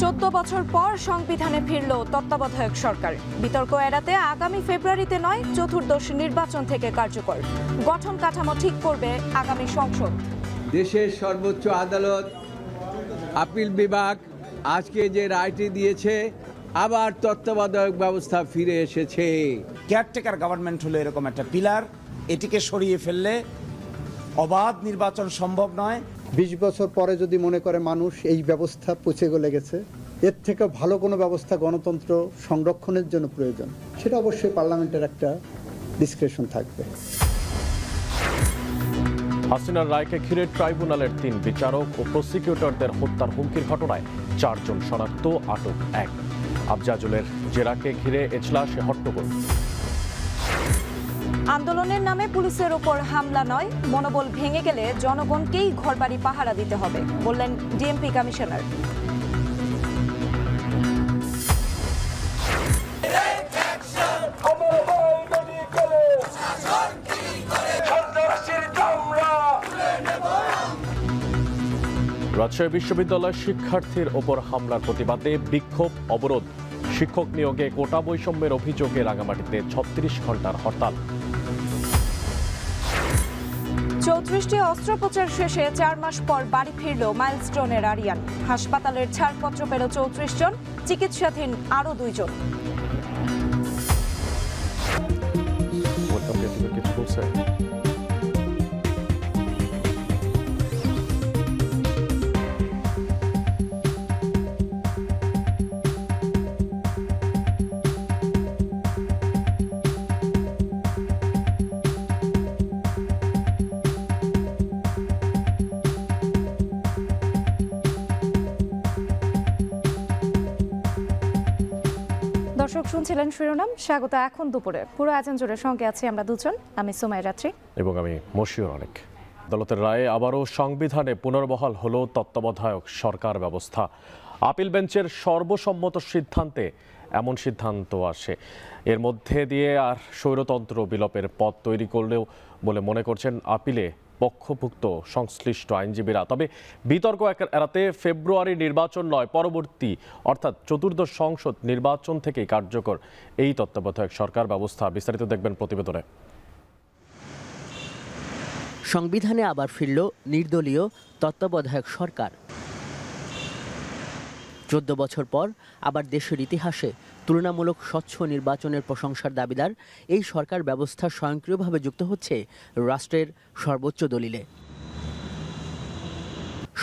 14 বছর পর সংবিধানে ফিরল তত্ত্বাবধায়ক সরকার। বিতর্ক এড়াতে আগামী ফেব্রুয়ারিতে নয়, চতুর্দশ নির্বাচন থেকে কার্যকর। গঠন কাঠামো ঠিক করবে আগামী সংসদ। দেশের সর্বোচ্চ আদালত আপিল বিভাগ আজকে যে রায়টি দিয়েছে, আবার তত্ত্বাবধায়ক ব্যবস্থা ফিরে এসেছে। কেয়ারটেকার গভর্নমেন্ট হলো এরকম একটা পিলার, এটিকে সরিয়ে ফেললে অবাধ নির্বাচন সম্ভব নয়। 20 বছর পরে যদি মনে করে মানুষ এই ব্যবস্থা পচে গলে গেছে, এর থেকে ভালো কোনো ব্যবস্থা গণতন্ত্র সংরক্ষণের জন্য প্রয়োজন, সেটা অবশ্যই পার্লামেন্টের একটা ডিসক্রিপশন থাকবে। হাসিনার রায়কে ঘিরে ট্রাইব্যুনালের 3 বিচারক ও প্রসিকিউটরদের হত্যার হুমকির ঘটনায় 4 জন শনাক্ত, আটক 1। আফজাজুলের জেরাকে ঘিরে এজলাসে হট্টগোল। আন্দোলনের নামে পুলিশের ওপর হামলা নয়, মনোবল ভেঙে গেলে জনগণকেই ঘরবাড়ি পাহারা দিতে হবে, বললেন ডিএমপি কমিশনার। রাজশাহী বিশ্ববিদ্যালয়ের শিক্ষার্থীর ওপর হামলার প্রতিবাদে বিক্ষোভ, অবরোধ। শিক্ষক নিয়োগে কোটা বৈষম্যের অভিযোগে রাঙামাটিতে 36 ঘন্টার হরতাল। 34টি অস্ত্রোপচার শেষে 4 মাস পর বাড়ি ফিরল মাইলস্টোনের আরিয়ান। হাসপাতালের ছাড়পত্র পেল 34 জন, চিকিৎসাধীন আরও 2 জন। দর্শক শুনছিলেন শিরোনাম, স্বাগত এখন দুপুরে। পুরো আয়োজন জুড়ে সঙ্গে আছি আমরা দুজন, আমি সুমাই রাত্রি এবং আমি মশিউর অনেক। আদালতের রায়ে আবারও সংবিধানে পুনর্বহাল হলো তত্ত্বাবধায়ক সরকার ব্যবস্থা। আপিল বেঞ্চের সর্বসম্মত সিদ্ধান্তে এমন সিদ্ধান্ত আসে, এর মধ্যে দিয়ে আর স্বৈরতন্ত্র বিলোপের পথ তৈরি করলেও বলে মনে করছেন আপিলে পক্ষভুক্ত সংশ্লিষ্ট আইনজীবীরা। তবে বিতর্ক এড়াতে ফেব্রুয়ারি নির্বাচন নয়, পরবর্তী অর্থাৎ চতুর্দশ সংসদ নির্বাচন থেকেই কার্যকর এই তত্ত্বাবধায়ক সরকার ব্যবস্থা। বিস্তারিত দেখবেন প্রতিবেদনে। সংবিধানে আবার ফিরল নির্দলীয় তত্ত্বাবধায়ক সরকার। 14 বছর পর আবার দেশের ইতিহাসে তুলনামূলক স্বচ্ছ নির্বাচনের প্রশংসার দাবিদার এই সরকার ব্যবস্থা স্বয়ংক্রিয়ভাবে যুক্ত হচ্ছে রাষ্ট্রের সর্বোচ্চ দলিলে।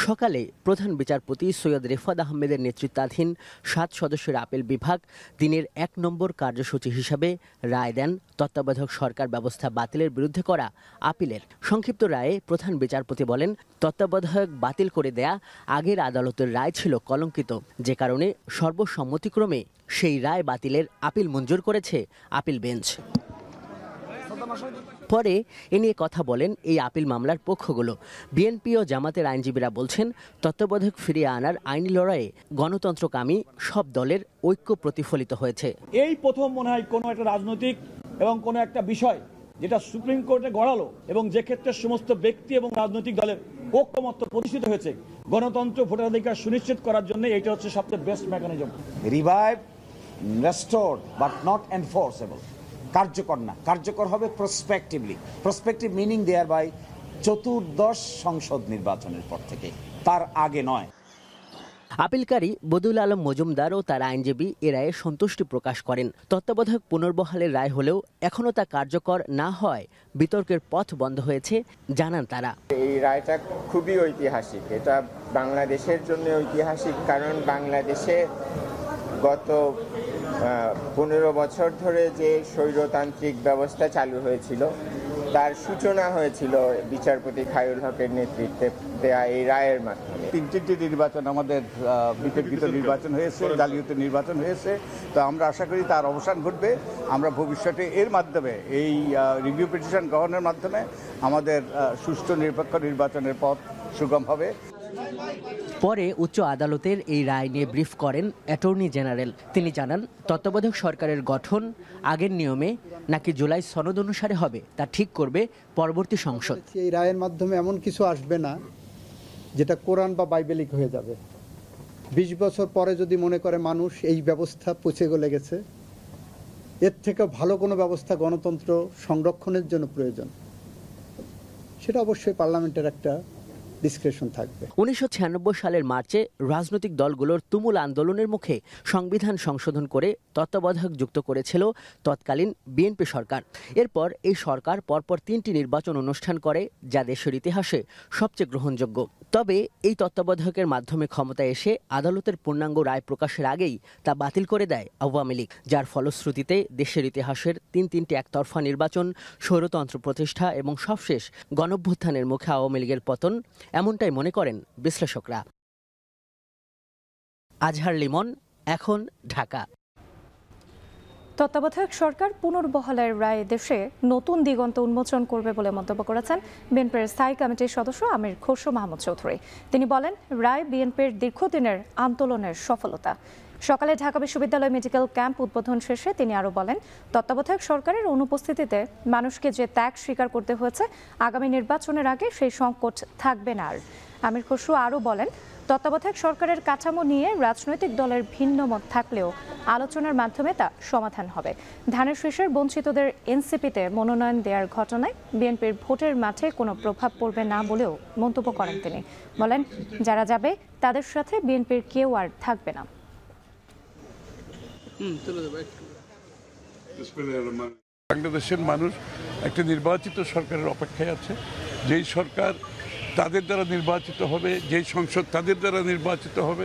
সকালে প্রধান বিচারপতি সৈয়দ রেফাত আহমেদের নেতৃত্বাধীন 7 সদস্যের আপিল বিভাগ দিনের 1 নম্বর কার্যসূচি হিসাবে রায় দেন তত্ত্বাবধায়ক সরকার ব্যবস্থা বাতিলের বিরুদ্ধে করা আপিলের। সংক্ষিপ্ত রায়ে প্রধান বিচারপতি বলেন, তত্ত্বাবধায়ক বাতিল করে দেয়া আগের আদালতের রায় ছিল কলঙ্কিত, যে কারণে সর্বসম্মতিক্রমে সেই রায় বাতিলের আপিল মঞ্জুর করেছে আপিল বেঞ্চ। পরে এ নিয়ে কথা বলেন এই আপিল মামলার পক্ষগুলো। বিএনপি ও জামাতের আইনজীবীরা বলছেন, তত্ত্বাবধায়ক ফিরিয়ে আনার আইনি লড়াইয়ে গণতন্ত্রকামী সব দলের ঐক্য প্রতিফলিত হয়েছে। এই প্রথম মনে হয় কোনো একটা রাজনৈতিক এবং কোনো একটা বিষয় যেটা সুপ্রিম কোর্টে গড়ালো এবং যে ক্ষেত্রে সমস্ত ব্যক্তি এবং রাজনৈতিক দলের ঐক্যমত্য প্রতিষ্ঠিত হয়েছে, গণতন্ত্র ভোটাধিকার সুনিশ্চিত করার জন্য এটা হচ্ছে সবচেয়ে best mechanism. Revive, restored but not enforceable. কার্যকর না, কার্যকর হবে prospectively. Prospective meaning thereby চতুর্দশ সংসদ নির্বাচনের পর থেকে, তার আগে নয়। আপিলকারী বদিউল আলম মজুমদার ও তার আইনজীবী এ রায়ে সন্তুষ্টি প্রকাশ করেন। তত্ত্বাবধায়ক পুনর্বহালের রায় হলেও এখনও তা কার্যকর না হয় বিতর্কের পথ বন্ধ হয়েছে জানান তারা। এই রায়টা খুবই ঐতিহাসিক, এটা বাংলাদেশের জন্য ঐতিহাসিক, কারণ বাংলাদেশে গত 15 বছর ধরে যে স্বৈরতান্ত্রিক ব্যবস্থা চালু হয়েছিল তার সূচনা হয়েছিল বিচারপতি খায়রুল হকের নেতৃত্বে দেয়া এই রায়ের মাধ্যমে। 3টি নির্বাচন আমাদের বিতর্কিত নির্বাচন হয়েছে, জালিয়াতি নির্বাচন হয়েছে, তো আমরা আশা করি তার অবসান ঘটবে। আমরা ভবিষ্যতে এর মাধ্যমে এই রিভিউ পিটিশন গ্রহণের মাধ্যমে আমাদের সুষ্ঠু নিরপেক্ষ নির্বাচনের পথ সুগম হবে। পরে উচ্চ আদালতের এই রায় নিয়ে ব্রিফ করেন অ্যাটর্নি জেনারেল। তিনি জানান, তত্ত্বাবধায়ক সরকারের গঠন আগের নিয়মে নাকি জুলাই সনদ অনুসারে হবে তা ঠিক করবে পরবর্তী সংসদ। এই রায়ের মাধ্যমে এমন কিছু আসবে না যেটা কোরআন বা বাইবেলিক হয়ে যাবে। 20 বছর পরে যদি মনে করে মানুষ এই ব্যবস্থা পচে গলে গেছে, এর থেকে ভালো কোনো ব্যবস্থা গণতন্ত্র সংরক্ষণের জন্য প্রয়োজন, সেটা অবশ্যই পার্লামেন্টের একটা ডিসক্রিপশন থাকবে। 1996 সালের মার্চে রাজনৈতিক দলগুলোর তুমুল আন্দোলনের মুখে সংবিধান সংশোধন করে তত্ত্বাবধায়ক যুক্ত করেছিল তৎকালীন বিএনপি সরকার। এরপর এই সরকার পরপর 3টি নির্বাচন অনুষ্ঠান করে, যা দেশের ইতিহাসে সবচেয়ে গ্রহণযোগ্য। তবে এই তত্ত্বাবধায়কের মাধ্যমে ক্ষমতায় এসে আদালতের পূর্ণাঙ্গ রায় প্রকাশের আগেই তা বাতিল করে দেয় আওয়ামী লীগ, যার ফলশ্রুতিতে দেশের ইতিহাসের তিনটি একতরফা নির্বাচন, স্বৈরতন্ত্র প্রতিষ্ঠা এবং সবশেষ গণঅভ্যুত্থানের মুখে আওয়ামী লীগের পতন, এমনটাই মনে করেন বিশ্লেষকরা। আজহার লিমন, এখন, ঢাকা। তত্ত্বাবধায়ক সরকার পুনর্বহালের রায় দেশে নতুন দিগন্ত উন্মোচন করবে বলে মন্তব্য করেছেন বিএনপির স্থায়ী কমিটির সদস্য আমির খসরু মাহমুদ চৌধুরী। তিনি বলেন, রায় বিএনপির দীর্ঘদিনের আন্দোলনের সফলতা। সকালে ঢাকা বিশ্ববিদ্যালয় মেডিকেল ক্যাম্প উদ্বোধন শেষে তিনি আরও বলেন, তত্ত্বাবধায়ক সরকারের অনুপস্থিতিতে মানুষকে যে ত্যাগ স্বীকার করতে হয়েছে, আগামী নির্বাচনের আগে সেই সংকট থাকবে না আর। আমির খসরু আরও বলেন, তত্ত্বাবধায়ক সরকারের কাঠামো নিয়ে রাজনৈতিক দলের ভিন্ন মত থাকলেও আলোচনার মাধ্যমে তা সমাধান হবে। ধানের শীষের বঞ্চিতদের এনসিপিতে মনোনয়ন দেওয়ার ঘটনায় বিএনপির ভোটের মাঠে কোনো প্রভাব পড়বে না বলেও মন্তব্য করেন তিনি। বলেন, যারা যাবে তাদের সাথে বিএনপির কেউ আর থাকবে না। বাংলাদেশের মানুষ একটা নির্বাচিত সরকারের অপেক্ষায় আছে, যেই সরকার তাদের দ্বারা নির্বাচিত হবে, যেই সংসদ তাদের দ্বারা নির্বাচিত হবে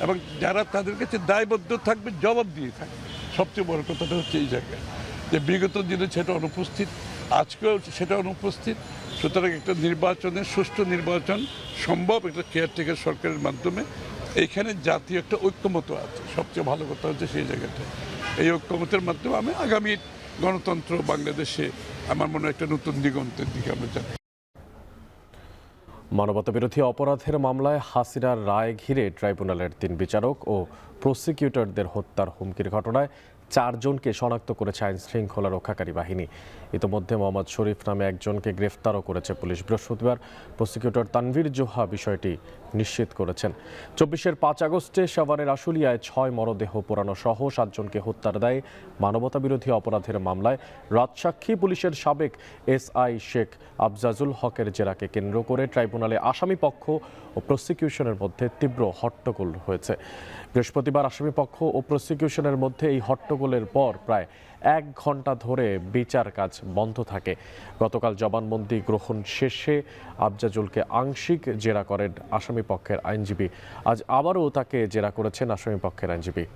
এবং যারা তাদের কাছে দায়বদ্ধ থাকবে, জবাব দিয়ে থাকবে। সবচেয়ে বড় কথাটা হচ্ছে এই জায়গায় যে বিগত দিনে সেটা অনুপস্থিত, আজকেও সেটা অনুপস্থিত। সুতরাং একটা নির্বাচনের সুষ্ঠু নির্বাচন সম্ভব একটা কেয়ারটেকার সরকারের মাধ্যমে। এইখানে জাতীয় একটা ঐক্যমত আছে, সবচেয়ে ভালো কথা হচ্ছে সেই জায়গাটা। এই ঐক্যমতের মাধ্যমে আমি আগামী গণতন্ত্র বাংলাদেশে আমার মনে হয় একটা নতুন দিগন্তের দিকে আমরা যাচ্ছি। মানবতাবিরোধী অপরাধের মামলায় হাসিনার রায় ঘিরে ট্রাইব্যুনালের 3 বিচারক ও প্রসিকিউটরদের হত্যার হুমকির ঘটনায় 4 জনকে শনাক্ত করেছে আইন শৃঙ্খলা রক্ষাকারী বাহিনী। ইতিমধ্যে মোহাম্মদ শরীফ নামে একজনকে গ্রেফতারও করেছে পুলিশ। বৃহস্পতিবার প্রসিকিউটর তানভীর জোহা বিষয়টি নিশ্চিত করেছেন। 24-এর 5 আগস্টে সাভারের আশুলিয়ায় 6 মরদেহ পোড়ানো সহ 7 জনকে হত্যার দায়ে মানবতাবিরোধী অপরাধের মামলায় রাজসাক্ষী পুলিশের সাবেক এসআই শেখ আফজাজুল হকের জেরাকে কেন্দ্র করে ট্রাইব্যুনালে আসামি পক্ষ ও প্রসিকিউশনের মধ্যে তীব্র হট্টগোল হয়েছে। বৃহস্পতিবার আসামি পক্ষ ও প্রসিকিউশনের মধ্যে এই হট্টগোলের পর প্রায় 1 ঘন্টা ধরে বিচার কাজ বন্ধ থাকে। গতকাল জবানবন্দি গ্রহণ শেষে আফজাজুলকে আংশিক জেরা করেন আসামি পক্ষের আইনজীবী। আজ আবারও তাকে জেরা করেছেন আসামি পক্ষের আইনজীবী।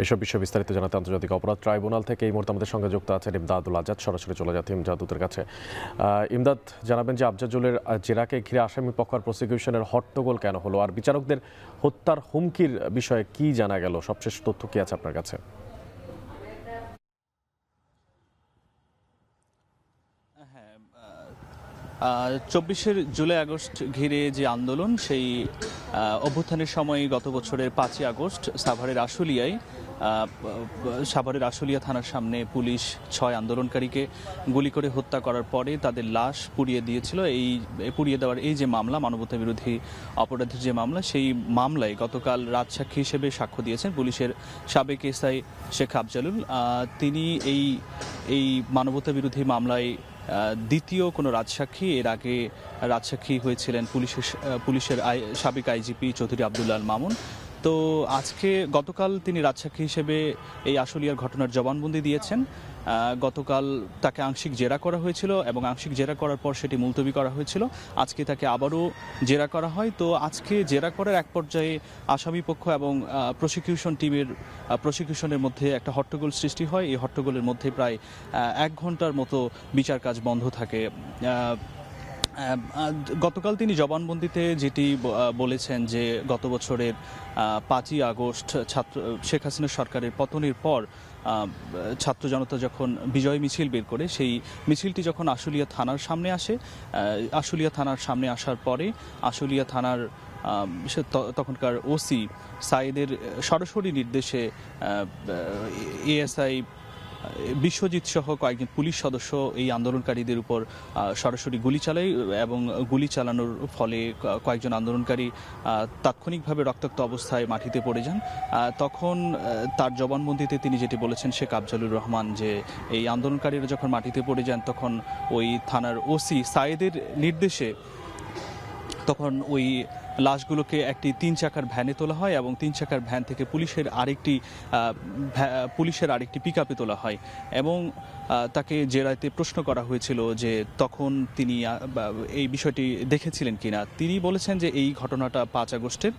এসব বিষয়ে বিস্তারিত জানাতে আন্তর্জাতিক অপরাধ ট্রাইব্যুনাল থেকে এই মুহূর্তে আমাদের সঙ্গে যুক্ত আছেন ইমদাদুল আজাদ। সরাসরি চলে যাচ্ছে ইমদাদুতের কাছে। ইমদাদ, জানাবেন যে আফজাজুলের জেরাকে ঘিরে আসামি পক্ষ আর প্রসিকিউশনের হট্টগোল কেন হলো, আর বিচারকদের হত্যার হুমকির বিষয়ে কি জানা গেল, সবশেষ তথ্য কি আছে আপনার কাছে? 24 জুলাই আগস্ট ঘিরে যে আন্দোলন, সেই অভ্যুত্থানের সময় গত বছরের 5 আগস্ট সাভারের আশুলিয়া থানার সামনে পুলিশ 6 আন্দোলনকারীকে গুলি করে হত্যা করার পরে তাদের লাশ পুড়িয়ে দিয়েছিল। এই পুড়িয়ে দেওয়ার এই যে মামলা, মানবতা বিরোধী অপরাধের যে মামলা, সেই মামলায় গতকাল রাজসাক্ষী হিসেবে সাক্ষ্য দিয়েছেন পুলিশের সাবেক এসআই শেখ আফজালুল। তিনি এই মানবতা বিরোধী মামলায় দ্বিতীয় কোনো রাজসাক্ষী। এর আগে রাজসাক্ষী হয়েছিলেন পুলিশের সাবেক আইজিপি চৌধুরী আব্দুল্লাহ আল মামুন। তো গতকাল তিনি রাজসাক্ষী হিসেবে এই আশুলিয়ার ঘটনার জবানবন্দি দিয়েছেন। গতকাল তাকে আংশিক জেরা করা হয়েছিল এবং আংশিক জেরা করার পর সেটি মুলতবি করা হয়েছিল। আজকে তাকে আবারও জেরা করা হয়। তো আজকে জেরা করার এক পর্যায়ে আসামিপক্ষ এবং প্রসিকিউশনের মধ্যে একটা হট্টগোল সৃষ্টি হয়। এই হট্টগোলের মধ্যে প্রায় 1 ঘন্টার মতো বিচার কাজ বন্ধ থাকে। গতকাল তিনি জবানবন্দিতে যেটি বলেছেন যে গত বছরের 5 আগস্ট শেখ হাসিনা সরকারের পতনের পর ছাত্র জনতা যখন বিজয় মিছিল বের করে, সেই মিছিলটি যখন আশুলিয়া থানার সামনে আসে, আশুলিয়া থানার সামনে আসার পরে আশুলিয়া থানার তখনকার ওসি সাইদের সরাসরি নির্দেশে এএসআই বিশ্বজিৎ সহ কয়েকজন পুলিশ সদস্য এই আন্দোলনকারীদের উপর সরাসরি গুলি চালায় এবং গুলি চালানোর ফলে কয়েকজন আন্দোলনকারী তাৎক্ষণিকভাবে রক্তাক্ত অবস্থায় মাটিতে পড়ে যান। তখন তার জবানবন্দিতে তিনি যেটি বলেছেন শেখ আফজালুর রহমান যে এই আন্দোলনকারীরা যখন মাটিতে পড়ে যান তখন ওই থানার ওসি সায়েদের নির্দেশে তখন ওই লাশগুলোকে একটি 3 চাকার ভ্যানে তোলা হয় এবং 3 চাকার ভ্যান থেকে পুলিশের আরেকটি পিকআপে তোলা হয় এবং তাকে জেরাতে প্রশ্ন করা হয়েছিল যে তখন তিনি এই বিষয়টি দেখেছিলেন কিনা। তিনি বলেছেন যে এই ঘটনাটা 5 আগস্টের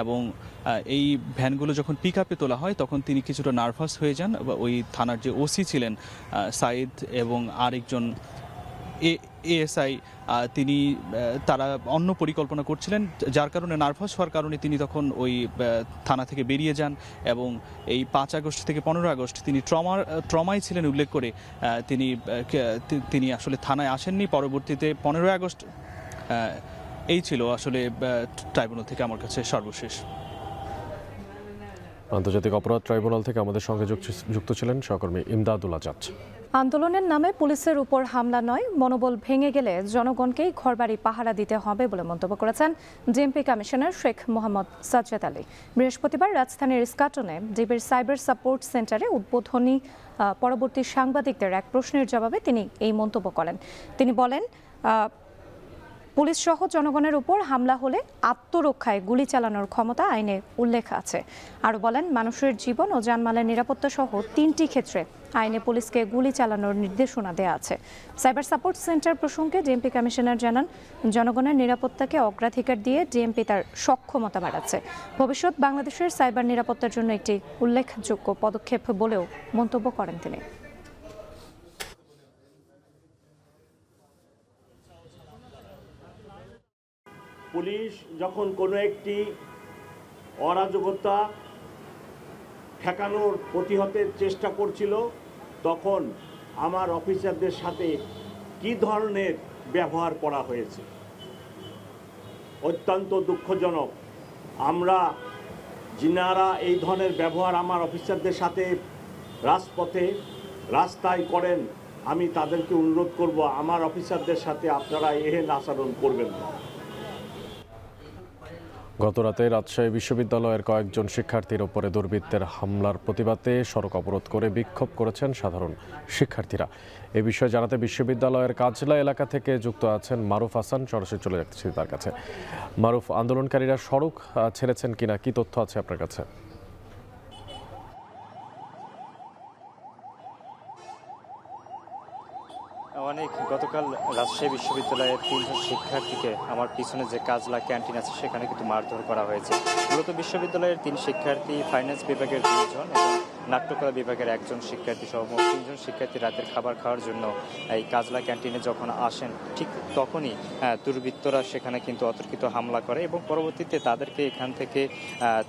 এবং এই ভ্যানগুলো যখন পিকআপে তোলা হয় তখন তিনি কিছুটা নার্ভাস হয়ে যান। ওই থানার যে ওসি ছিলেন সাইদ এবং আরেকজন এএসআই তারা অন্য পরিকল্পনা করছিলেন, যার কারণে নার্ভাস হওয়ার কারণে তিনি তখন ওই থানা থেকে বেরিয়ে যান এবং এই 5 আগস্ট থেকে 15 আগস্ট তিনি ট্রমায় ছিলেন উল্লেখ করে তিনি আসলে থানায় আসেননি। পরবর্তীতে 15 আগস্ট এই ছিল আসলে ট্রাইব্যুনাল থেকে আমার কাছে সর্বশেষ। আন্তর্জাতিক অপরাধ ট্রাইব্যুনাল থেকে আমাদের সঙ্গে যুক্ত ছিলেন সহকর্মী ইমদাদুল আজাদ। আন্দোলনের নামে পুলিশের উপর হামলা নয়, মনোবল ভেঙে গেলে জনগণকেই ঘরবাড়ি পাহারা দিতে হবে বলে মন্তব্য করেছেন ডিএমপি কমিশনার শেখ মোহাম্মদ সাজ্জাদ আলী। বৃহস্পতিবার রাজধানীর ইস্কাটনে ডিবির সাইবার সাপোর্ট সেন্টারে উদ্বোধনী পরবর্তী সাংবাদিকদের এক প্রশ্নের জবাবে তিনি এই মন্তব্য করেন। তিনি বলেন, পুলিশ সহ জনগণের উপর হামলা হলে আত্মরক্ষায় গুলি চালানোর ক্ষমতা আইনে উল্লেখ আছে। আরও বলেন, মানুষের জীবন ও জানমালের নিরাপত্তা সহ 3টি ক্ষেত্রে আইনে পুলিশকে গুলি চালানোর নির্দেশনা দেওয়া আছে। সাইবার সাপোর্ট সেন্টার প্রসঙ্গে ডিএমপি কমিশনার জানান, জনগণের নিরাপত্তাকে অগ্রাধিকার দিয়ে ডিএমপি তার সক্ষমতা বাড়াচ্ছে। ভবিষ্যৎ বাংলাদেশের সাইবার নিরাপত্তার জন্য একটি উল্লেখযোগ্য পদক্ষেপ বলেও মন্তব্য করেন তিনি। পুলিশ যখন কোনো একটি অরাজকতা ঠেকানোর প্রতিহতের চেষ্টা করছিল তখন আমার অফিসারদের সাথে কি ধরনের ব্যবহার করা হয়েছে অত্যন্ত দুঃখজনক। আমরা যিনারা এই ধরনের ব্যবহার আমার অফিসারদের সাথে রাজপথে রাস্তায় করেন, আমি তাদেরকে অনুরোধ করব আমার অফিসারদের সাথে আপনারা এহেন আচরণ করবেন না। গতরাতে রাজশাহী বিশ্ববিদ্যালয়ের কয়েকজন শিক্ষার্থীর ওপরে দুর্বৃত্তের হামলার প্রতিবাদে সড়ক অবরোধ করে বিক্ষোভ করেছেন সাধারণ শিক্ষার্থীরা। এ বিষয়ে জানাতে বিশ্ববিদ্যালয়ের কাজলা এলাকা থেকে যুক্ত আছেন মারুফ হাসান। সরাসরি চলে যাচ্ছি তার কাছে। মারুফ, আন্দোলনকারীরা সড়ক ছেড়েছেন কিনা, কি তথ্য আছে আপনার কাছে? গতকাল রাজশাহী বিশ্ববিদ্যালয়ের 3জন শিক্ষার্থীকে আমার পিছনে যে কাজলা ক্যান্টিন আছে সেখানে কিন্তু মারধর করা হয়েছে। মূলত বিশ্ববিদ্যালয়ের 3 শিক্ষার্থী, ফাইন্যান্স বিভাগের 2 জন এবং নাট্যকলা বিভাগের 1 জন শিক্ষার্থী সহ মোট 3 জন শিক্ষার্থী রাতের খাবার খাওয়ার জন্য এই কাজলা ক্যান্টিনে যখন আসেন ঠিক তখনই দুর্বৃত্তরা সেখানে কিন্তু অতর্কিত হামলা করে এবং পরবর্তীতে তাদেরকে এখান থেকে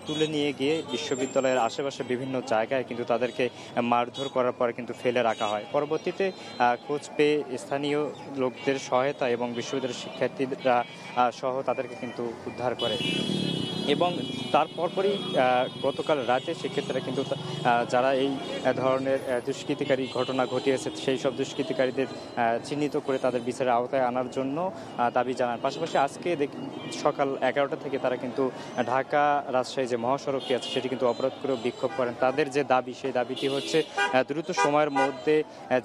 তুলে নিয়ে গিয়ে বিশ্ববিদ্যালয়ের আশেপাশে বিভিন্ন জায়গায় কিন্তু তাদেরকে মারধর করার পরে কিন্তু ফেলে রাখা হয়। পরবর্তীতে খোঁজ পেয়ে স্থানীয় লোকদের সহায়তা এবং বিশ্ববিদ্যালয়ের শিক্ষার্থীরা সহ তাদেরকে কিন্তু উদ্ধার করে এবং তারপরই গতকাল রাতে শিক্ষার্থীরা কিন্তু যারা এই ধরনের দুষ্কৃতিকারী ঘটনা ঘটিয়েছে সেই সব দুষ্কৃতিকারীদের চিহ্নিত করে তাদের বিচারের আওতায় আনার জন্য দাবি জানান। পাশাপাশি আজকে সকাল 11টা থেকে তারা কিন্তু ঢাকা রাজশাহী যে মহাসড়কটি আছে সেটি কিন্তু অবরোধ করে বিক্ষোভ করেন। তাদের যে দাবি সেই দাবিটি হচ্ছে দ্রুত সময়ের মধ্যে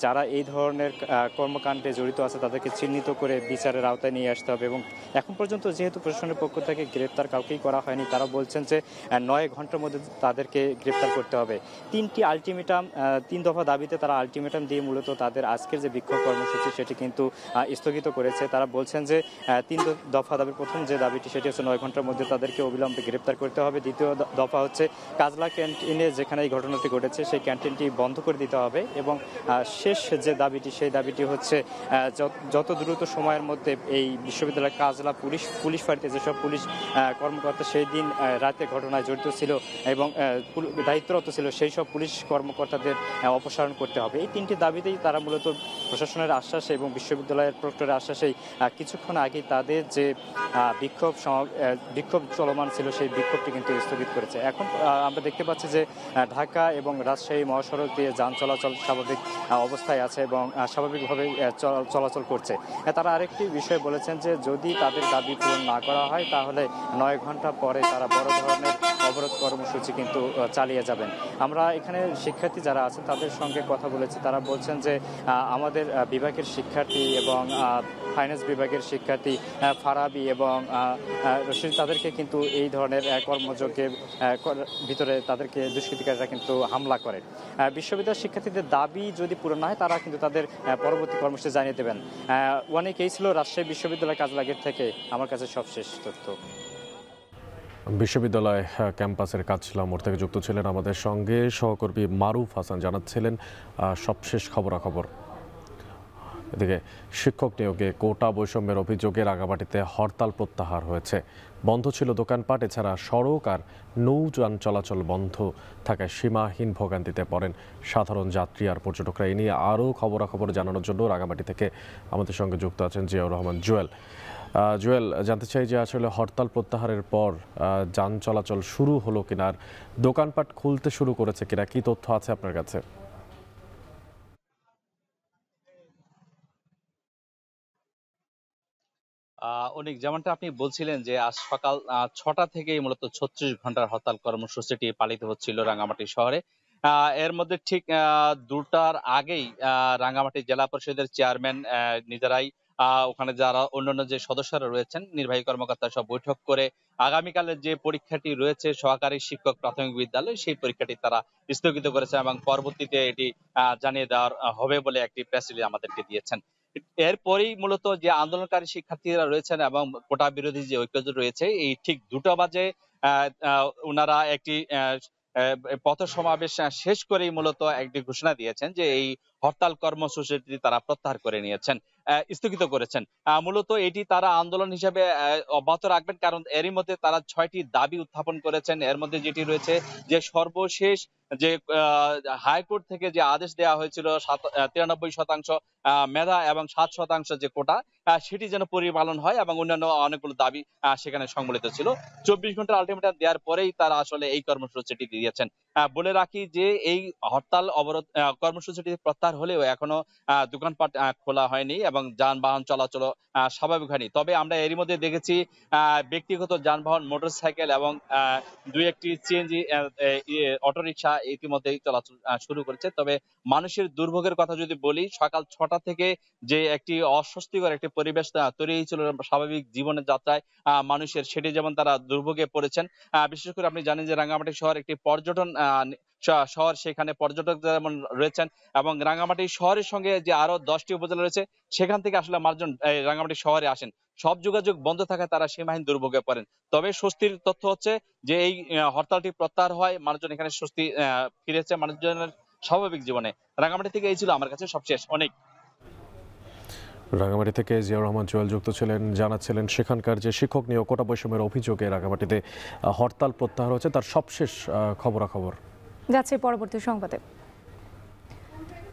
যারা এই ধরনের কর্মকাণ্ডে জড়িত আছে তাদেরকে চিহ্নিত করে বিচারের আওতায় নিয়ে আসতে হবে এবং এখন পর্যন্ত যেহেতু প্রশাসনের পক্ষ থেকে গ্রেপ্তার কাউকেই করা হয়নি, তারা বলছেন যে 9 ঘন্টার মধ্যে তাদেরকে গ্রেপ্তার করতে হবে। 3টি আলটিমেটাম, 3 দফা দাবিতে তারা আলটিমেটাম দিয়ে মূলত তাদের আজকের যে বিক্ষোভ কর্মসূচি সেটি কিন্তু স্থগিত করেছে। তারা বলছেন যে 3 দফা দাবির প্রথম যে দাবিটি সেটি হচ্ছে 9 ঘন্টার মধ্যে তাদেরকে অবিলম্বে গ্রেপ্তার করতে হবে। দ্বিতীয় দফা হচ্ছে কাজলা ক্যান্টিনে যেখানে এই ঘটনাটি ঘটেছে সেই ক্যান্টিনটি বন্ধ করে দিতে হবে এবং শেষ যে দাবিটি সেই দাবিটি হচ্ছে যত দ্রুত সময়ের মধ্যে এই বিশ্ববিদ্যালয়ের কাজলা পুলিশ ফাঁড়িতে যেসব পুলিশ কর্মকর্তা সেই দিন রাতে ঘটনায় জড়িত ছিল এবং দায়িত্বরত ছিল সেই সব পুলিশ কর্মকর্তাদের অপসারণ করতে হবে। এই তিনটি দাবিতেই তারা মূলত প্রশাসনের আশ্বাসে এবং বিশ্ববিদ্যালয়ের প্রক্টরের আশ্বাসেই কিছুক্ষণ আগে তাদের যে বিক্ষোভ চলমান ছিল সেই বিক্ষোভটি কিন্তু স্থগিত করেছে। এখন আমরা দেখতে পাচ্ছি যে ঢাকা এবং রাজশাহী মহাসড়ক দিয়ে যান চলাচল স্বাভাবিক অবস্থায় আছে এবং স্বাভাবিকভাবে চলাচল করছে। তারা আরেকটি বিষয় বলেছেন যে যদি তাদের দাবি পূরণ না করা হয় তাহলে 9 ঘন্টা পরে তারা বড় ধরনের অবরোধ কর্মসূচি কিন্তু চালিয়ে যাবেন। আমরা এখানে শিক্ষার্থী যারা আছেন তাদের সঙ্গে কথা বলেছি, তারা বলছেন যে আমাদের বিভাগের শিক্ষার্থী এবং ফাইন্যান্স বিভাগের শিক্ষার্থী ফারাবি এবং রশিদ তাদেরকে কিন্তু এই ধরনের কর্মযজ্ঞের ভিতরে তাদেরকে দুষ্কৃতিকারীরা কিন্তু হামলা করে। বিশ্ববিদ্যালয়ের শিক্ষার্থীদের দাবি যদি পূরণ না হয় তারা কিন্তু তাদের পরবর্তী কর্মসূচি জানিয়ে দেবেন। অনেকেই ছিল রাজশাহী বিশ্ববিদ্যালয় কাজলাগের থেকে আমার কাছে সবশেষ তথ্য। বিশ্ববিদ্যালয় ক্যাম্পাসের কাজলা মোড় থেকে যুক্ত ছিলেন আমাদের সঙ্গে সহকর্মী মারুফ হাসান, জানাচ্ছিলেন সবশেষ খবরাখবর। এদিকে শিক্ষক নিয়োগে কোটা বৈষম্যের অভিযোগে রাঙামাটিতে হরতাল প্রত্যাহার হয়েছে। বন্ধ ছিল দোকানপাট, এছাড়া সড়ক আর নৌযান চলাচল বন্ধ থাকায় সীমাহীন ভোগান্তিতে পড়েন সাধারণ যাত্রী আর পর্যটকরা। এ নিয়ে আরও খবরাখবর জানানোর জন্য রাঙামাটি থেকে আমাদের সঙ্গে যুক্ত আছেন জিয়াউর রহমান জুয়েল। জুয়েল, জানতে চাই যে আসলে হরতাল প্রত্যাহারের পর যান চলাচল শুরু হলো কিনা, আর দোকানপাট খুলতে শুরু করেছে কিনা, কি তথ্য আছে আপনার কাছে? অনেক যেমনটা আপনি বলছিলেন যে আজ সকাল 6টা থেকেই মূলত 36 ঘন্টার হরতাল কর্মসূচিটি পালিত হচ্ছিল রাঙ্গামাটি শহরে। এর মধ্যে ঠিক 2টার আগেই রাঙ্গামাটি জেলা পরিষদের চেয়ারম্যান নিজেরাই ওখানে যারা অন্যান্য যে সদস্যরা রয়েছেন নির্বাহী কর্মকর্তা সব বৈঠক করে আগামীকালের যে পরীক্ষাটি রয়েছে সহকারী শিক্ষক প্রাথমিক বিদ্যালয় সেই পরীক্ষাটি তারা স্থগিত করেছে এবং পরবর্তীতে এটি জানিয়ে দেওয়ার হবে বলে একটি প্রেস রিলিজ আমাদেরকে দিয়েছেন। এরপরেই মূলত যে আন্দোলনকারী শিক্ষার্থীরা রয়েছেন এবং কোটা বিরোধী যে ঐক্যজোট রয়েছে এই ঠিক 2টা বাজে ওনারা একটি পথ সমাবেশ শেষ করেই মূলত একটি ঘোষণা দিয়েছেন যে এই হরতাল কর্মসূচিটি তারা প্রত্যাহার করে নিয়েছেন, স্থগিত করেছেন। মূলত এটি তারা আন্দোলন হিসেবে অব্যাহত রাখবেন, কারণ এরই মধ্যে তারা 6টি দাবি উত্থাপন করেছেন। এর মধ্যে যেটি রয়েছে যে সর্বশেষ যে হাইকোর্ট থেকে যে আদেশ দেওয়া হয়েছিল 93% মেধা এবং 7% যে কোটা সেটি যেন পরিপালন হয় এবং অন্যান্য অনেকগুলো দাবি সেখানে সংবলিত ছিল। 24 ঘন্টার আলটিমেটাম দেওয়ার পরেই তারা আসলে এই কর্মসূচিটি দিয়েছেন। বলে রাখি যে এই হরতাল অবরোধ কর্মসূচিটি প্রত্যাহার হলেও এখনো দোকানপাট খোলা হয়নি এবং যানবাহন চলাচল স্বাভাবিক হয়নি। তবে আমরা এরই মধ্যে দেখেছি ব্যক্তিগত যানবাহন, মোটরসাইকেল এবং 2-1টি সিএনজি অটোরিকশা ইতিমধ্যেই চলাচল শুরু করেছে। তবে মানুষের দুর্ভোগের কথা যদি বলি, সকাল 6টা থেকে যে একটি অস্বস্তিকর একটি পরিবেশ তৈরি হয়েছিল স্বাভাবিক জীবনের যাত্রায় মানুষের, সেটি যেমন তারা দুর্ভোগে পড়েছেন। বিশেষ করে আপনি জানেন যে রাঙ্গামাটি শহর একটি পর্যটন শহর, সেখানে পর্যটক যেমন রয়েছেন এবং রাঙ্গামাটি শহরের সঙ্গে যে আরো 10টি উপজেলা রয়েছে সেখান থেকে আসলে মানুষজন রাঙ্গামাটি শহরে আসেন। সব যোগাযোগ বন্ধ থাকায় তারা সীমাহীন দুর্ভোগে পড়েন। তবে স্বস্তির তথ্য হচ্ছে যে এই হরতালটি প্রত্যাহার হয় মানুষজন এখানে স্বস্তি ফিরেছে মানুষজনের স্বাভাবিক জীবনে। রাঙ্গামাটি থেকে এই ছিল আমার কাছে সবশেষ। অনেক রাঙ্গামাটি থেকে জিয়াউর রহমান জুয়েল যুক্ত ছিলেন, জানাচ্ছিলেন সেখানকার যে শিক্ষক নিয়োগ কোটা বৈষম্যের অভিযোগে রাঙ্গামাটিতে হরতাল প্রত্যাহার হয়েছে তার সবশেষ খবরাখবর। যাচ্ছে পরবর্তী সংবাদে।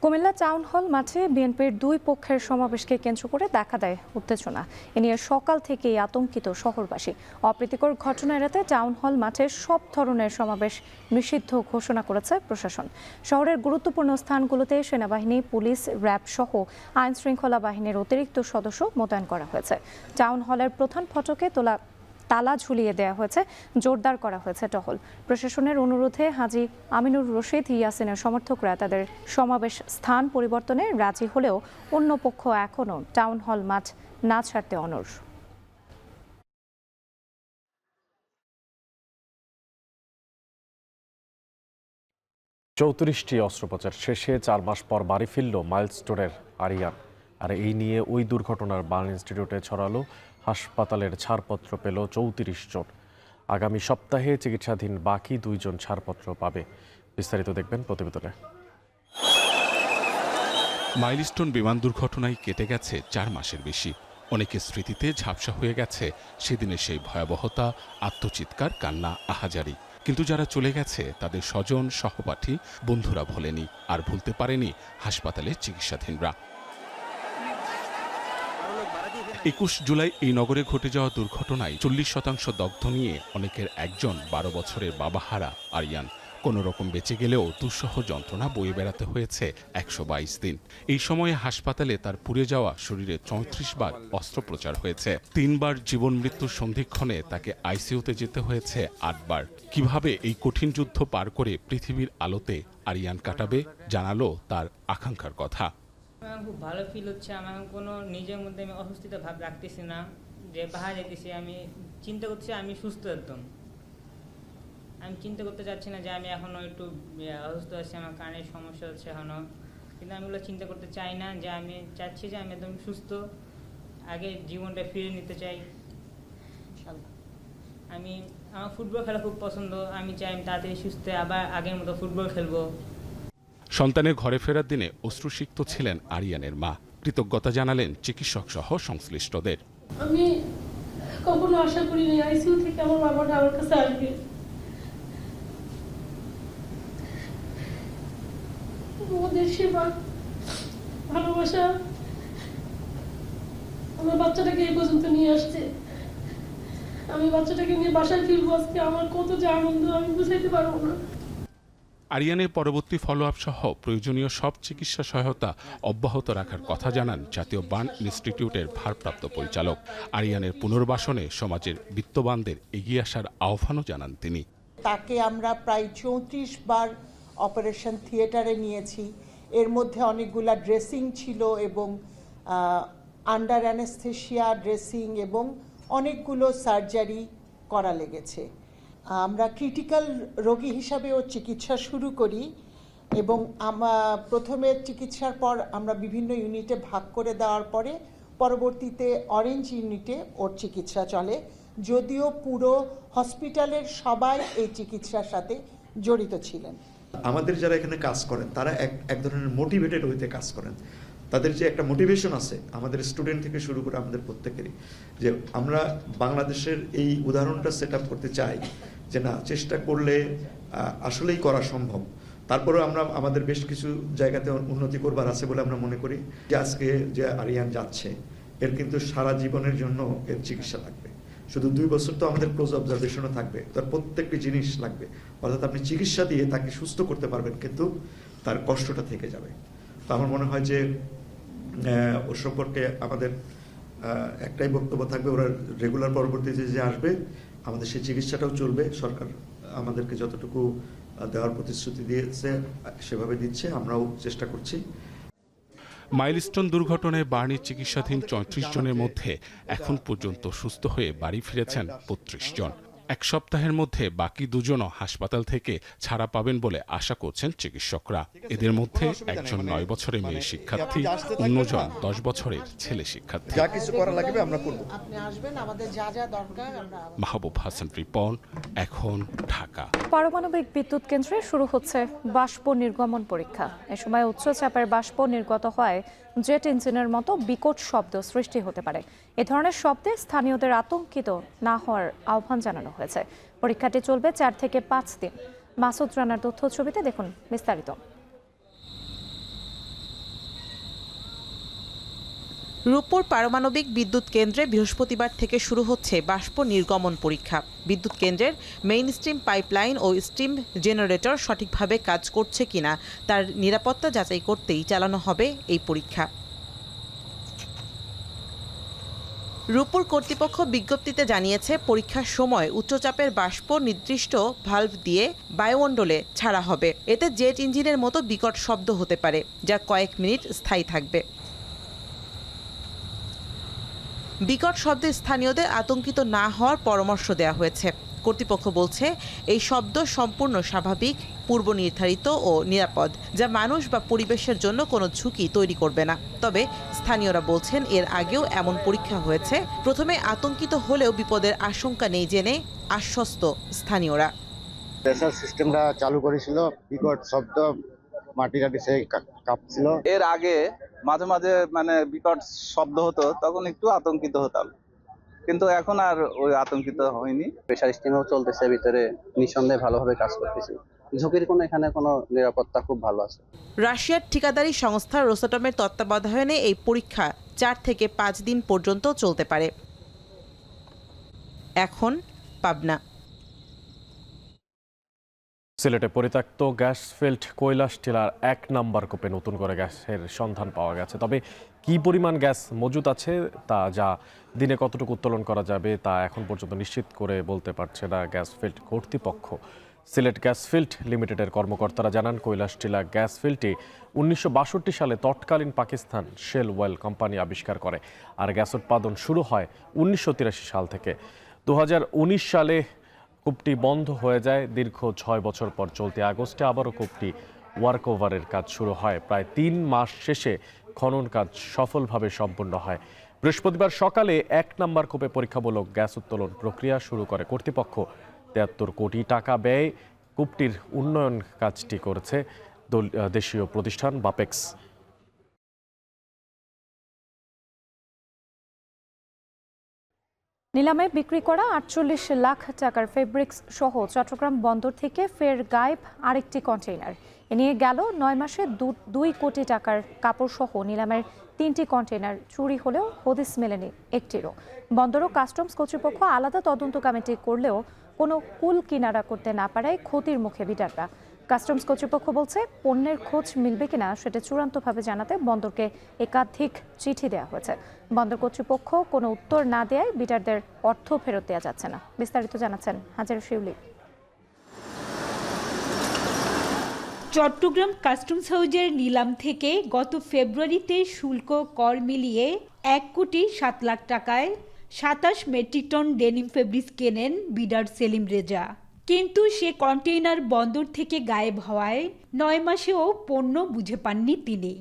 কুমিল্লা টাউন হল মাঠে বিএনপির 2 পক্ষের সমাবেশকে কেন্দ্র করে দেখা দেয় উত্তেজনা। এ নিয়ে সকাল থেকেই আতঙ্কিত শহরবাসী। অপ্রীতিকর ঘটনা এড়াতে টাউন হল মাঠে সব ধরনের সমাবেশ নিষিদ্ধ ঘোষণা করেছে প্রশাসন। শহরের গুরুত্বপূর্ণ স্থানগুলোতে সেনাবাহিনী, পুলিশ, র্যাব সহ আইন শৃঙ্খলা বাহিনীর অতিরিক্ত সদস্য মোতায়েন করা হয়েছে। টাউন হলের প্রধান ফটকে তালা ঝুলিয়ে দেওয়া হয়েছে, জোরদার করা হয়েছে টহল। প্রশাসনের অনুরোধে হাজী আমিনুর রশিদ ইয়াসিনের সমর্থকরা তাদের সমাবেশ স্থান পরিবর্তনে রাজি হলেও অন্য পক্ষ এখনও টাউন হল মাঠ না ছাড়তে অনড়। চৌত্রিশটি অস্ত্রোপচার শেষে 4 মাস পর বাড়ি ফিরল মাইলস্টোনের আরিয়ান। আর এই নিয়ে ওই দুর্ঘটনার বার্ন ইনস্টিটিউটে ছড়ালো হাসপাতালের ছাড়পত্র পেল 34 জন। আগামী সপ্তাহে চিকিৎসাধীন বাকি 2 জন ছাড়পত্র পাবে। বিস্তারিত দেখবেন প্রতিবেদনে। মাইলস্টোন বিমান দুর্ঘটনায় কেটে গেছে 4 মাসের বেশি। অনেকের স্মৃতিতে ঝাপসা হয়ে গেছে সেদিনের সেই ভয়াবহতা, আত্মচিৎকার, কান্না, আহাজারি। কিন্তু যারা চলে গেছে তাদের স্বজন, সহপাঠী, বন্ধুরা ভোলেনি, আর ভুলতে পারেনি হাসপাতালে চিকিৎসাধীনরা। 21 জুলাই এই নগরে ঘটে যাওয়া দুর্ঘটনায় 40% দগ্ধ নিয়ে অনেকের একজন 12 বছরের বাবাহারা আরিয়ান। কোনো রকম বেঁচে গেলেও দুঃসহ যন্ত্রণা বয়ে বেড়াতে হয়েছে 122 দিন। এই সময়ে হাসপাতালে তার পুড়ে যাওয়া শরীরে 34 বার অস্ত্রোপচার হয়েছে। 3 বার জীবন মৃত্যুর সন্ধিক্ষণে তাকে আইসিইউতে যেতে হয়েছে 8 বার। কিভাবে এই কঠিন যুদ্ধ পার করে পৃথিবীর আলোতে আরিয়ান কাটাবে জানালো তার আকাঙ্ক্ষার কথা। আমার খুব ভালো ফিল হচ্ছে। আমার কোনো নিজের মধ্যে আমি অসুস্থতা ভাব রাখতেছি না, যে বাহার যেতেছি। আমি চিন্তা করছি আমি সুস্থ একদম। আমি চিন্তা করতে চাচ্ছি না যে আমি এখনও একটু অসুস্থ আছি, আমার কানের সমস্যা হচ্ছে এখনও, কিন্তু আমি ওগুলো চিন্তা করতে চাই না। যে আমি চাচ্ছি যে আমি একদম সুস্থ, আগে জীবনটা ফিরে নিতে চাই। আমার ফুটবল খেলা খুব পছন্দ। আমি চাই আমি তাড়াতাড়ি সুস্থ আবার আগের মতো ফুটবল খেলবো। সন্তানের ঘরে ফেরার দিনে অশ্রুসিক্ত ছিলেন আরিয়ানের মা। কৃতজ্ঞতা জানালেন চিকিৎসক সহ সংশ্লিষ্টদের। আমি কখনো আশা করিনি আইসিইউ থেকে আমার বাবাটা আমার কাছে আসবে। ওদের সেবা, ভালোবাসা আমার বাচ্চাটাকে এই পর্যন্ত নিয়ে আসছে। আমি বাচ্চাটাকে নিয়ে বাসায় ফিরবো আজকে, আমার কত যে আনন্দ আমি বুঝাইতে পারবো না। আরিয়ানের পরবর্তী ফলোআপ সহ প্রয়োজনীয় সব চিকিৎসা সহায়তা অব্যাহত রাখার কথা জানান জাতীয় বার্ন ইনস্টিটিউটের ভারপ্রাপ্ত পরিচালক। আরিয়ানের পুনর্বাসনে সমাজের বিত্তবানদের এগিয়ে আসার আহ্বানও জানান তিনি। তাকে আমরা প্রায় 34 বার অপারেশন থিয়েটারে নিয়েছি। এর মধ্যে অনেকগুলা ড্রেসিং ছিল এবং আন্ডার অ্যানেস্থেশিয়া ড্রেসিং এবং অনেকগুলো সার্জারি করা লেগেছে। আমরা ক্রিটিক্যাল রোগী হিসাবে ওর চিকিৎসা শুরু করি এবং প্রথমে চিকিৎসার পর আমরা বিভিন্ন ইউনিটে ভাগ করে দেওয়ার পরে পরবর্তীতে অরেঞ্জ ইউনিটে ওর চিকিৎসা চলে, যদিও পুরো হসপিটালের সবাই এই চিকিৎসার সাথে জড়িত ছিলেন। আমাদের যারা এখানে কাজ করেন তারা এক ধরনের মোটিভেটেড হইতে কাজ করেন। তাদের যে একটা মোটিভেশন আছে আমাদের স্টুডেন্ট থেকে শুরু করে আমাদের প্রত্যেকেরই, যে আমরা বাংলাদেশের এই উদাহরণটা সেট আপ করতে চাই যে না, চেষ্টা করলে আসলেই করা সম্ভব। তারপরেও আমরা আমাদের বেশ কিছু জায়গাতে উন্নতি করবার আছে বলে আমরা মনে করি যে আজকে যে আরিয়ান যাচ্ছে এর কিন্তু সারা জীবনের জন্য এর চিকিৎসা লাগবে। শুধু 2 বছর তো আমাদের ক্লোজ অবজারভেশনও থাকবে, তার প্রত্যেকটি জিনিস লাগবে। অর্থাৎ আপনি চিকিৎসা দিয়ে তাকে সুস্থ করতে পারবেন, কিন্তু তার কষ্টটা থেকে যাবে। তো আমার মনে হয় যে ওর সম্পর্কে আমাদের একটাই বক্তব্য থাকবে, ওরা রেগুলার পরবর্তীতে যে আসবে আমাদের সেই চিকিৎসাটাও চলবে। সরকার আমাদেরকে যতটুকু দেওয়ার প্রতিশ্রুতি দিয়েছে সেভাবে দিচ্ছে, আমরাও চেষ্টা করছি। মাইলস্টোন দুর্ঘটনায় বার্নে চিকিৎসাধীন 34 জনের মধ্যে এখন পর্যন্ত সুস্থ হয়ে বাড়ি ফিরেছেন 32 জন। 1 সপ্তাহের মধ্যে বাকি 2 জনও হাসপাতাল থেকে ছাড়া পাবেন বলে আশা করছেন চিকিৎসকরা। এদের মধ্যে একজন 9 বছরের মেয়ে শিক্ষার্থী, অন্যজন 10 বছরের ছেলে শিক্ষার্থী। যা কিছু করা লাগবে আমরা করব। আপনি আসবেন, আমাদের যা যা দরকার আমরা। মাহবুব হাসান, রিপন, এখন ঢাকা। পারমাণবিক বিদ্যুৎ কেন্দ্রে শুরু হচ্ছে বাষ্প নির্গমন পরীক্ষা। এ সময় উচ্চ চাপের বাষ্প নির্গত হয় জেট ইঞ্জিনের মতো বিকট শব্দ সৃষ্টি হতে পারে। এ ধরনের শব্দে স্থানীয়দের আতঙ্কিত না হওয়ার আহ্বান জানানো হয়েছে। পরীক্ষাটি চলবে 4 থেকে 5 দিন। মাসুদ রানার তথ্য ছবিতে দেখুন বিস্তারিত। রূপপুর পারমাণবিক বিদ্যুৎ কেন্দ্রে বৃহস্পতিবার থেকে শুরু হচ্ছে বাষ্প নির্গমন পরীক্ষা। বিদ্যুৎ কেন্দ্রের মেইন স্ট্রিম পাইপলাইন ও স্টিম জেনারেটর সঠিকভাবে কাজ করছে কিনা তার নিরাপত্তা যাচাই করতেই চালানো হবে এই পরীক্ষা। রূপপুর কর্তৃপক্ষ বিজ্ঞপ্তিতে জানিয়েছে, পরীক্ষার সময় উচ্চচাপের বাষ্প নির্দিষ্ট ভালভ দিয়ে বায়ুমণ্ডলে ছাড়া হবে। এতে জেট ইঞ্জিনের মতো বিকট শব্দ হতে পারে, যা কয়েক মিনিট স্থায়ী থাকবে। বিকট শব্দে স্থানীয়দের আতঙ্কিত না হওয়ার পরামর্শ দেওয়া হয়েছে। কর্তৃপক্ষ বলছে, এই শব্দ সম্পূর্ণ স্বাভাবিক, পূর্ব নির্ধারিত ও নিরাপদ, যা মানুষ বা পরিবেশের জন্য কোনো ঝুঁকি তৈরি করবে না। তবে স্থানীয়রা বলছেন, এর আগেও এমন পরীক্ষা হয়েছে। প্রথমে আতঙ্কিত হলেও বিপদের আশঙ্কা নেই জেনে আশ্বস্ত স্থানীয়রা। প্রেসার সিস্টেমটা চালু করেছিল, বিকট শব্দ, মাটি টাটি সেই কাঁপছিল। এর আগে মাঝে মাঝে মানে বিকট শব্দ হতো, তখন একটু আতঙ্কিত হতাম, কিন্তু এখন আর ওই আতঙ্কিত হয়নি। প্রেশার স্টিমও চলতেছে ভিতরে, নিঃসন্দেহে ভালোভাবে কাজ করতেছি। ঝুঁকির কোনো এখানে কোনো নিরাপত্তা খুব ভালো আছে। রাশিয়ার ঠিকাদারি সংস্থা রোসাটমের তত্ত্বাবধানে এই পরীক্ষা 4 থেকে 5 দিন পর্যন্ত চলতে পারে। এখন পাবনা। সিলেটে পরিত্যক্ত গ্যাস ফিল্ড কৈলাস টিলার 1 নম্বর কূপে নতুন করে গ্যাসের সন্ধান পাওয়া গেছে। তবে কি পরিমাণ গ্যাস মজুদ আছে তা যা দিনে কতটুকু উত্তোলন করা যাবে তা এখন পর্যন্ত নিশ্চিত করে বলতে পারছে না গ্যাস ফিল্ড কর্তৃপক্ষ। সিলেট গ্যাস ফিল্ড লিমিটেডের কর্মকর্তারা জানান, কৈলাস টিলা গ্যাস ফিল্ডটি 1962 সালে তৎকালীন পাকিস্তান শেল ওয়েল কোম্পানি আবিষ্কার করে, আর গ্যাস উৎপাদন শুরু হয় 1983 সাল থেকে। 2019 সালে কূপটি বন্ধ হয়ে যায়। দীর্ঘ 6 বছর পর চলতি আগস্টে আবারও কূপটি ওয়ার্ক ওভারের কাজ শুরু হয়। প্রায় 3 মাস শেষে খনন কাজ সফলভাবে সম্পন্ন হয়। বৃহস্পতিবার সকালে 1 নম্বর কূপে পরীক্ষামূলক গ্যাস উত্তোলন প্রক্রিয়া শুরু করে কর্তৃপক্ষ। 73 কোটি টাকা ব্যয়ে কূপটির উন্নয়ন কাজটি করেছে দেশীয় প্রতিষ্ঠান বাপেক্স। নিলামে বিক্রি করা 48 লাখ টাকার ফেব্রিক্স সহ চট্টগ্রাম বন্দর থেকে ফের গায়েব আরেকটি কন্টেইনার। এ নিয়ে গেল 9 মাসে 2 কোটি টাকার কাপড় সহ নিলামের 3টি কন্টেইনার চুরি হলেও হদিস মেলেনি একটিরও। বন্দর ও কাস্টমস কর্তৃপক্ষ আলাদা তদন্ত কমিটি করলেও কোনো কুল কিনারা করতে না পারায় ক্ষতির মুখে বিডাররা। কাস্টমস কর্তৃপক্ষ বলছে, পণ্যের খোঁজ মিলবে কিনা সেটা চূড়ান্তভাবে জানাতে বন্দরকে একাধিক চিঠি দেওয়া হয়েছে। বন্দর কর্তৃপক্ষ কোনো উত্তর না দেওয়ায় বিডারদের অর্থ ফেরত দেওয়া যাচ্ছে না। বিস্তারিত জানাচ্ছেন হাজার শিউলি। চট্টগ্রাম কাস্টমস হাউজের নিলাম থেকে গত ফেব্রুয়ারিতে শুল্ক কর মিলিয়ে 1 কোটি 7 লাখ টাকায় 27 মেট্রিক টন ডেনিম ফেব্রিক্স কেনেন বিডার সেলিম রেজা। কিন্তু সে কন্টেইনার বন্দর থেকে গায়েব হওয়ায় 9 মাসেও পণ্য বুঝে পাননি তিনি।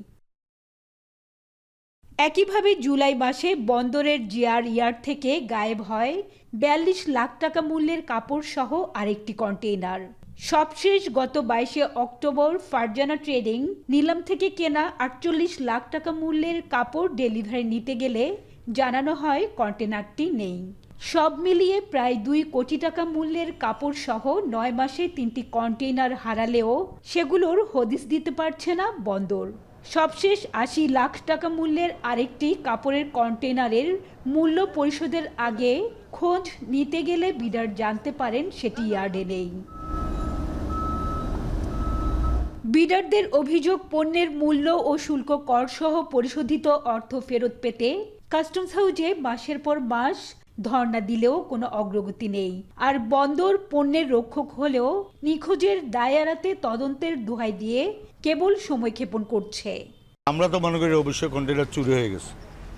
একইভাবে জুলাই মাসে বন্দরের জিআর ইয়ার্ড থেকে গায়েব হয় 42 লাখ টাকা মূল্যের কাপড় সহ আরেকটি কন্টেইনার। সবশেষ গত 22 অক্টোবর ফারজানা ট্রেডিং নিলাম থেকে কেনা 48 লাখ টাকা মূল্যের কাপড় ডেলিভারি নিতে গেলে জানানো হয় কন্টেইনারটি নেই। সব মিলিয়ে প্রায় 2 কোটি টাকা মূল্যের কাপড় সহ 9 মাসে 3টি কন্টেইনার হারালেও সেগুলোর হদিস দিতে পারছে না বন্দর। সবশেষ 80 লাখ টাকা মূল্যের আরেকটি কাপড়ের কন্টেইনারের মূল্য পরিশোধের আগে খোঁজ নিতে গেলে বিডার জানতে পারেন সেটি ইয়ার্ডে নেই। বিডারদের অভিযোগ, পণ্যের মূল্য ও শুল্ক কর সহ পরিশোধিত অর্থ ফেরত পেতে কাস্টমস হাউজে মাসের পর মাস ধর্ণা দিলেও কোনো অগ্রগতি নেই। আর বন্দর পণ্যের রক্ষক হলেও নিখোঁজের দায় এড়াতে তদন্তের দোহাই দিয়ে কেবল সময় ক্ষেপণ করছে। আমরা তো মনে করি অবশ্যই কন্টেইনার চুরি হয়ে গেছে,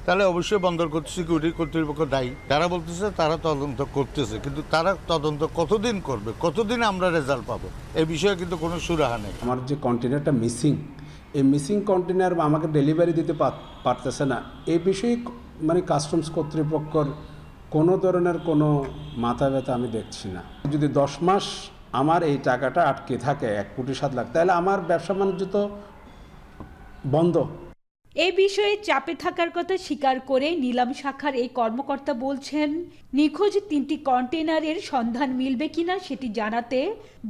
তাহলে অবশ্যই বন্দর সিকিউরিটি কর্তৃপক্ষ দায়ী। তারা বলতেছে তারা তদন্ত করতেছে, কিন্তু তারা তদন্ত কতদিন করবে, কতদিন আমরা রেজাল্ট পাবো, এই বিষয়ে কিন্তু কোনো সুরাহা নেই। আমার যে কন্টেইনারটা মিসিং, এই মিসিং কন্টেইনার আমাকে ডেলিভারি দিতে পারতেছে না, এই বিষয়ে মানে কাস্টমস কর্তৃপক্ষর কোনো ধরনের কোনো মাথা ব্যথা আমি দেখছি না। যদি 10 মাস আমার এই টাকাটা আটকে থাকে 1 কোটি 7 লাখ, তাহলে আমার ব্যবসা বাণিজ্য তো বন্ধ। এই বিষয়ে চাপে থাকার কথা স্বীকার করে নিলাম শাখার এই কর্মকর্তা বলছেন, নিখোঁজ 3টি কন্টেইনারের সন্ধান মিলবে কিনা সেটি জানাতে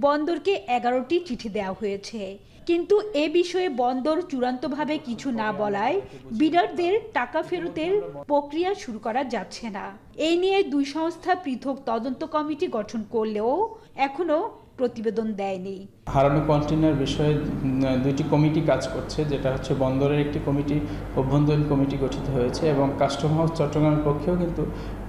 বন্দরকে 11টি চিঠি দেওয়া হয়েছে। কিন্তু এ বিষয়ে বন্দর চূড়ান্তভাবে কিছু না বলায় বিডারদের টাকা ফেরতের প্রক্রিয়া শুরু করা যাচ্ছে না। এই নিয়ে 2 সংস্থা পৃথক তদন্ত কমিটি গঠন করলেও এখনো প্রতিবেদন দেয়নি। হারানো কন্টেইনার বিষয়ে 2টি কমিটি কাজ করছে, যেটা হচ্ছে বন্দরের একটি কমিটি, অভ্যন্তরীণ কমিটি গঠিত হয়েছে এবং কাস্টম হাউস চট্টগ্রামের পক্ষেও কিন্তু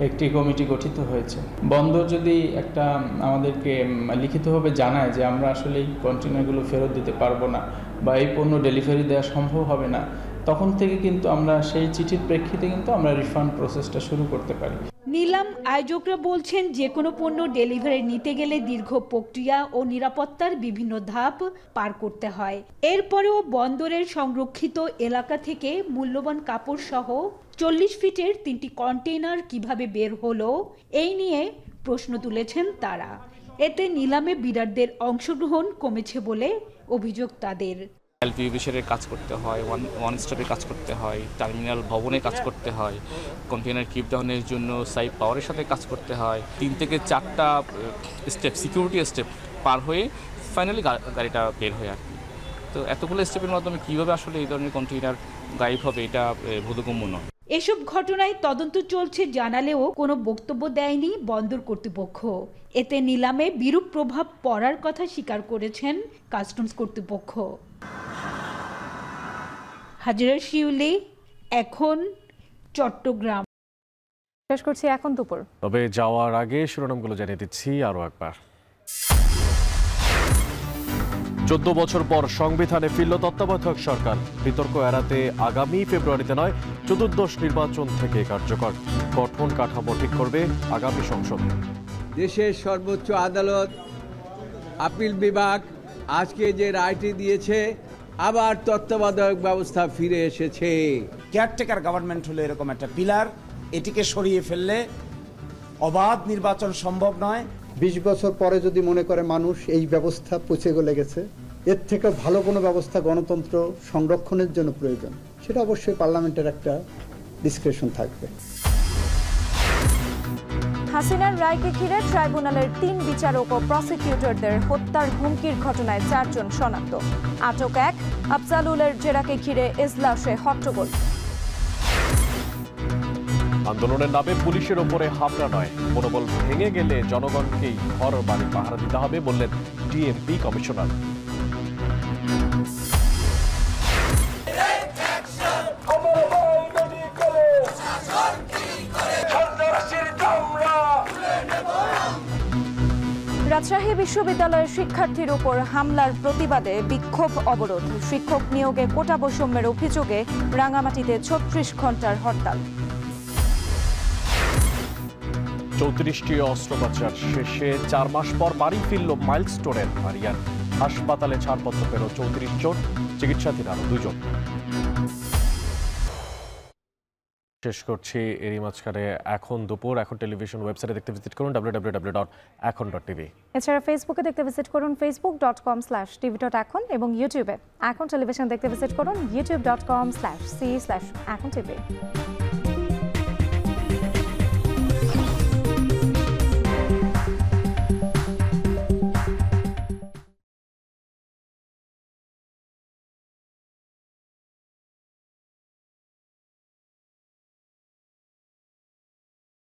একটি কমিটি গঠিত হয়েছে। বন্দর যদি একটা আমাদেরকে লিখিতভাবে জানায় যে আমরা আসলে এই কন্টেইনারগুলো ফেরত দিতে পারবো না বা এই পণ্য ডেলিভারি দেওয়া সম্ভব হবে না, তখন থেকে কিন্তু আমরা সেই চিঠির প্রেক্ষিতে কিন্তু আমরা রিফান্ড প্রসেসটা শুরু করতে পারি। নিলাম আয়োজকরা বলছেন, যে কোনো পণ্য ডেলিভারি নিতে গেলে দীর্ঘ প্রক্রিয়া ও নিরাপত্তার বিভিন্ন ধাপ পার করতে হয়। এরপরেও বন্দরের সংরক্ষিত এলাকা থেকে মূল্যবান কাপড় সহ 40 ফিটের 3টি কন্টেইনার কিভাবে বের হলো, এই নিয়ে প্রশ্ন তুলেছেন তারা। এতে নিলামে বিডারদের অংশগ্রহণ কমেছে বলে অভিযোগ তাদের। এলপি অফিসারে কাজ করতে হয়, ওয়ান স্টপে কাজ করতে হয়, টার্মিনাল ভবনে কাজ করতে হয়, কন্টেনার কিপ ডাউনের জন্য সাইড পাওয়ারের সাথে কাজ করতে হয়। 3 থেকে 4টা স্টেপ, সিকিউরিটি স্টেপ পার হয়ে ফাইনালি গাড়িটা বের হয় আর কি। তো এতগুলো স্টেপের মাধ্যমে কীভাবে আসলে এই ধরনের কন্টেইনার গায়েব হবে এটা বোধগম্য নয়। এসব ঘটনায় তদন্ত চলছে জানালেও কোনো বক্তব্য দেয়নি বন্দর কর্তৃপক্ষ। এতে নিলামে বিরূপ প্রভাব পড়ার কথা স্বীকার করেছেন কাস্টমস কর্তৃপক্ষ। হাজরা শিউলি, এখন, চট্টগ্রাম। শেষ করছি এখন দুপুর। তবে যাওয়ার আগে শিরোনামগুলো জানিয়ে দিচ্ছি আরও একবার। 14 বছর পর সংবিধানে ফিরল তত্ত্বাবধায়ক সরকার। বিতর্ক এড়াতে আগামী ফেব্রুয়ারিতে নয়, চতুর্দশ নির্বাচন থেকে কার্যকর। গঠন কাঠামো ঠিক করবে আগামী সংসদ। দেশের সর্বোচ্চ আদালত আপিল বিভাগ আজকে যে রায়টি দিয়েছে, আবার তত্ত্বাবধায়ক ব্যবস্থা ফিরে এসেছে। কেয়ারটেকার গভর্নমেন্ট হলো এরকম একটা পিলার, এটিকে সরিয়ে ফেললে অবাধ নির্বাচন সম্ভব নয়। 20 বছর পরে যদি মনে করে মানুষ এই ব্যবস্থা পচে গলে গেছে, এর থেকে ভালো কোনো ব্যবস্থা গণতন্ত্র সংরক্ষণের জন্য প্রয়োজন, সেটা অবশ্যই পার্লামেন্টের একটা ডিসক্রিপশন থাকবে। হাসিনার রায়কে ঘিরে ট্রাইব্যুনালের 3 বিচারক ও প্রসিকিউটরদের হত্যার হুমকির ঘটনায় 4 জন শনাক্ত। আটক 1। আফজালুলের জেরাকে ঘিরে এজলাসে হট্টগোল। আন্দোলনের নামে পুলিশের ওপরে হামলা নয়, মনোবল ভেঙে গেলে জনগণকেই ঘর বাড়ি পাহারা দিতে হবে বললেন ডিএমপি কমিশনার। রাজশাহী বিশ্ববিদ্যালয়ের শিক্ষার্থীর উপর হামলার প্রতিবাদে বিক্ষোভ অবরোধ। শিক্ষক নিয়োগে কোটা বৈষম্যের অভিযোগে রাঙামাটিতে 36 ঘন্টার হরতাল। 34টি অস্ত্রোপচার শেষে 4 মাস পর বাড়ি ফিরল মাইলস্টোনের আরিয়ান। হাসপাতালে ছাড়পত্র পেল 34 জন, চিকিৎসাধীন আরো 2 জন। শেষ করছি এরই মাঝখানে এখন দুপুর। এখন টেলিভিশন ওয়েবসাইটে দেখতে ভিজিট করুন www.এখন.tv। এছাড়া ফেসবুকে দেখতে ভিজিট করুন facebook.com/tv.এখন এবং ইউটিউবে এখন টেলিভিশন দেখতে ভিজিট করুন youtube.com/c/echontv।